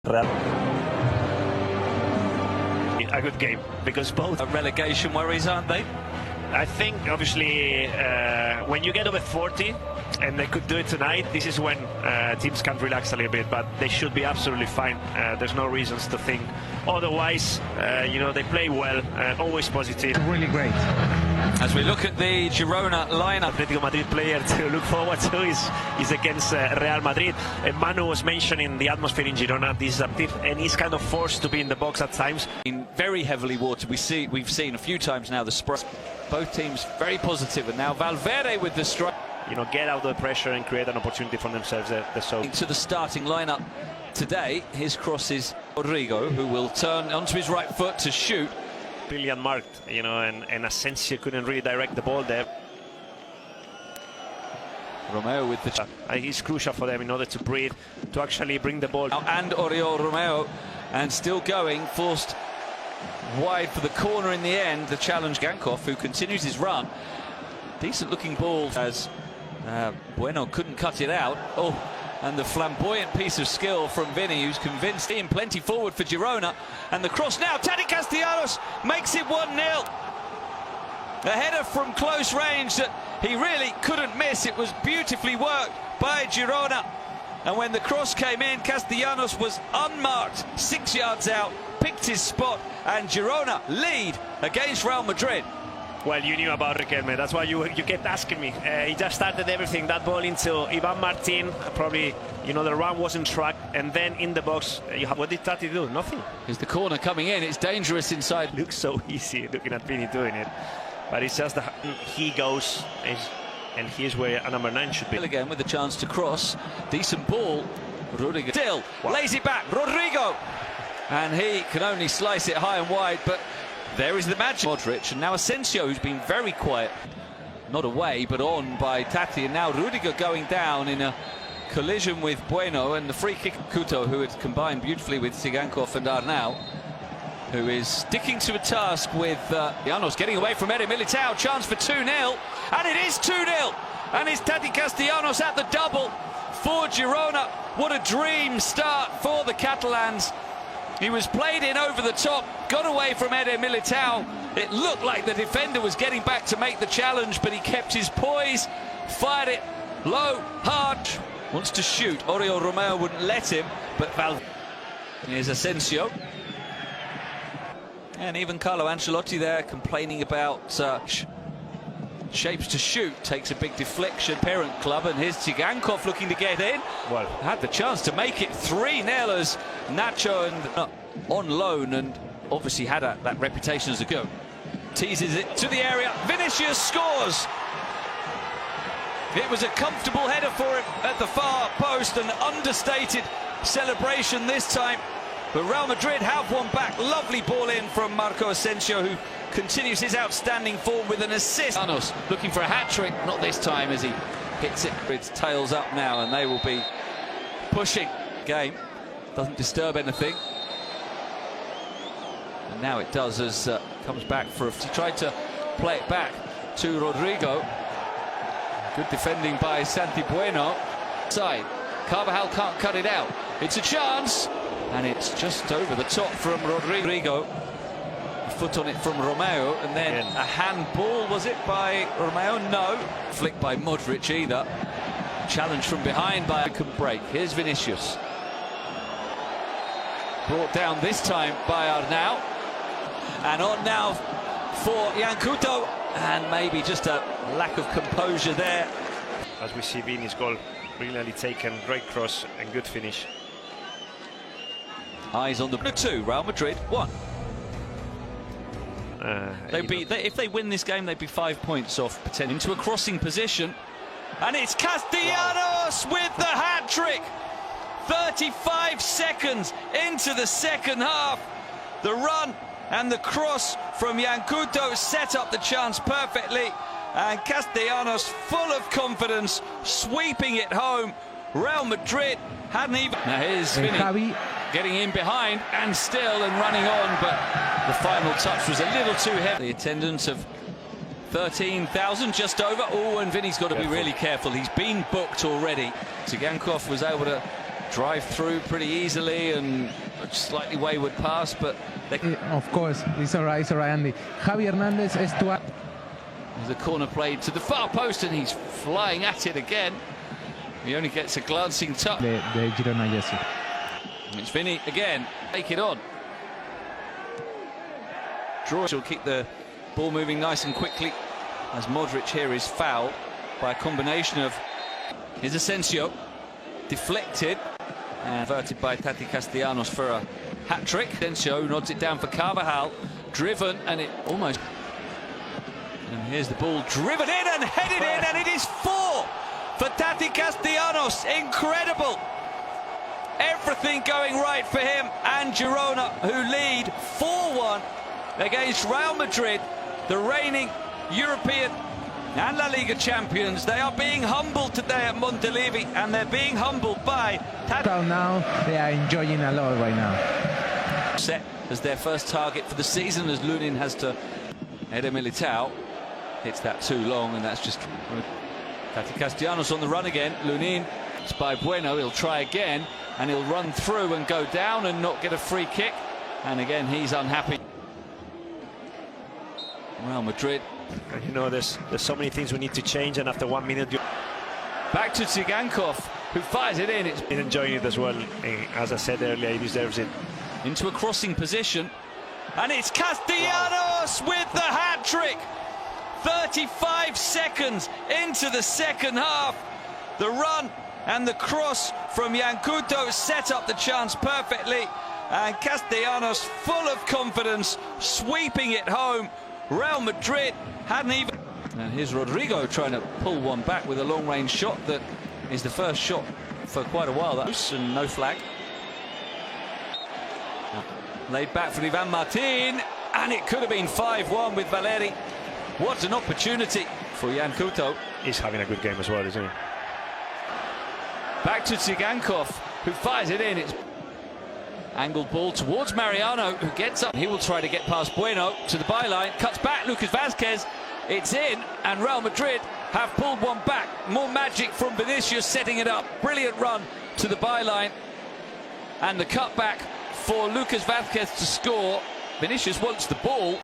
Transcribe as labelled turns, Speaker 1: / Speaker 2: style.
Speaker 1: A good game, because both
Speaker 2: are relegation worries, aren't they?
Speaker 1: I think obviously when you get over 40, and they could do it tonight, this is when teams can relax a little bit, but they should be absolutely fine. There's no reasons to think otherwise. You know, they play well, always positive.
Speaker 3: Really great.
Speaker 2: As we look at the Girona lineup,
Speaker 1: Atletico Madrid player to look forward to is against Real Madrid. And Manu was mentioning the atmosphere in Girona, disruptive, and he's kind of forced to be in the box at times.
Speaker 2: Very heavily watered. We've seen a few times now the Spurs. Both teams very positive, and now Valverde with the strike.
Speaker 1: You know, get out of the pressure and create an opportunity for themselves.
Speaker 2: To the starting lineup today, his cross is Rodrigo, who will turn onto his right foot to shoot.
Speaker 1: Brilliant marked, you know, and Asensio couldn't really direct the ball there.
Speaker 2: Romeo with the...
Speaker 1: He's crucial for them in order to breathe, to actually bring the ball.
Speaker 2: And Oriol Romeo, and still going, forced wide for the corner in the end. The challenge, Gankov, who continues his run. Decent looking ball as Bueno couldn't cut it out. Oh, and the flamboyant piece of skill from Vinny, who's convinced him. Plenty forward for Girona, and the cross now. Tati Castellanos makes it 1-0. A header from close range that he really couldn't miss. It was beautifully worked by Girona, and when the cross came in, Castellanos was unmarked, 6 yards out, picked his spot, and Girona lead against Real Madrid.
Speaker 1: Well, you knew about Riquelme, that's why you kept asking me. He just started everything, that ball into Ivan Martin. Probably, you know, the run wasn't tracked, and then in the box, what did Tati do? Nothing.
Speaker 2: Here's the corner coming in, it's dangerous inside.
Speaker 1: Looks so easy looking at Vinny doing it, but it's just that he goes, and here's where a number 9 should be.
Speaker 2: Again with the chance to cross, decent ball. Rodrigo still lays it back, Rodrigo, and he can only slice it high and wide, but there is the magic. Modric, and now Asensio, who's been very quiet, not away but on by Tati, and now Rudiger going down in a collision with Bueno, and the free kick. Couto, who had combined beautifully with Sigankov and Arnau, who is sticking to a task with Llanos, getting away from Eder Militao. Chance for 2-0, and it is 2-0, and it's Tati Castellanos at the double for Girona. What a dream start for the Catalans. He was played in over the top, got away from Eder Militao. It looked like the defender was getting back to make the challenge, but he kept his poise, fired it low, hard. Wants to shoot. Oriol Romeo wouldn't let him, but here's Asensio. And even Carlo Ancelotti there complaining about shapes to shoot. Takes a big deflection, parent club, and here's Tsigankov looking to get in. Well, had the chance to make it 3-0 as Nacho and on loan, and obviously had that reputation as a go. Teases it to the area, Vinicius scores. It was a comfortable header for him at the far post, an understated celebration this time. But Real Madrid have one back. Lovely ball in from Marco Asensio, who continues his outstanding form with an assist. Llanos looking for a hat-trick, not this time as he hits it. It's tails up now, and they will be pushing. Game doesn't disturb anything, and now it does as comes back for he tried to play it back to Rodrigo. Good defending by Santi Bueno. Side, Carvajal can't cut it out. It's a chance, and it's just over the top from Rodrigo. A foot on it from Romeo, and then a handball, was it, by Romeo? No. Flicked by Modric either. Challenge from behind by a break. Here's Vinicius. Brought down this time by Arnau. And on now for Couto, and maybe just a lack of composure there.
Speaker 1: As we see Vini's goal, brilliantly taken, great cross and good finish.
Speaker 2: Eyes on the 2, Real Madrid 1. If they win this game, they'd be 5 points off potential. Into a crossing position, and it's Castellanos with the hat-trick. 35 seconds into the second half. The run and the cross from Couto set up the chance perfectly, and Castellanos, full of confidence, sweeping it home. Real Madrid hadn't even... Now here's Vinny getting in behind and still and running on, but the final touch was a little too heavy. The attendance of 13,000, just over. Oh, and Vinny's got to be really careful. He's been booked already. Tsigankov was able to drive through pretty easily and a slightly wayward pass, but
Speaker 3: of course, it's all right, Andy. Javi Hernandez is to...
Speaker 2: There's a corner played to the far post and he's flying at it again. He only gets a glancing touch.
Speaker 3: The Girona jersey.
Speaker 2: It's Vinny again. Take it on. Draw. She'll keep the ball moving nice and quickly as Modric here is fouled by a combination of... Here's Asensio. Deflected and averted by Tati Castellanos for a hat-trick. Asensio nods it down for Carvajal. Driven and it almost... And here's the ball driven in and headed in, and it is 4 for Tati Castellanos. Incredible. Everything going right for him and Girona, who lead 4-1 against Real Madrid, the reigning European and La Liga champions. They are being humbled today at Montelivi, and they're being humbled by Tati.
Speaker 3: Now they are enjoying a lot right now.
Speaker 2: Set as their first target for the season, as Lunin has to... Eder Militao hits that too long, and that's just... Tati Castellanos on the run again. Lunin, it's by Bueno. He'll try again, and he'll run through and go down and not get a free kick. And again, he's unhappy. Real Madrid.
Speaker 1: You know, there's so many things we need to change, and after 1 minute...
Speaker 2: Back to Tsigankov, who fires it in. It's
Speaker 1: been enjoying it as well. As I said earlier, he deserves it.
Speaker 2: Into a crossing position. And it's Castellanos with the hat-trick. 35 seconds into the second half. The run and the cross from Yankuto set up the chance perfectly. And Castellanos, full of confidence, sweeping it home. Real Madrid hadn't even... And here's Rodrigo trying to pull one back with a long-range shot that is the first shot for quite a while. That's and no flag. Laid back for Ivan Martin, and it could have been 5-1 with Valeri. What an opportunity for Yankuto.
Speaker 1: He's having a good game as well, isn't he?
Speaker 2: Back to Tsigankov, who fires it in. It's angled ball towards Mariano, who gets up. He will try to get past Bueno to the byline. Cuts back, Lucas Vázquez. It's in, and Real Madrid have pulled one back. More magic from Vinicius setting it up. Brilliant run to the byline. And the cutback for Lucas Vázquez to score. Vinicius wants the ball.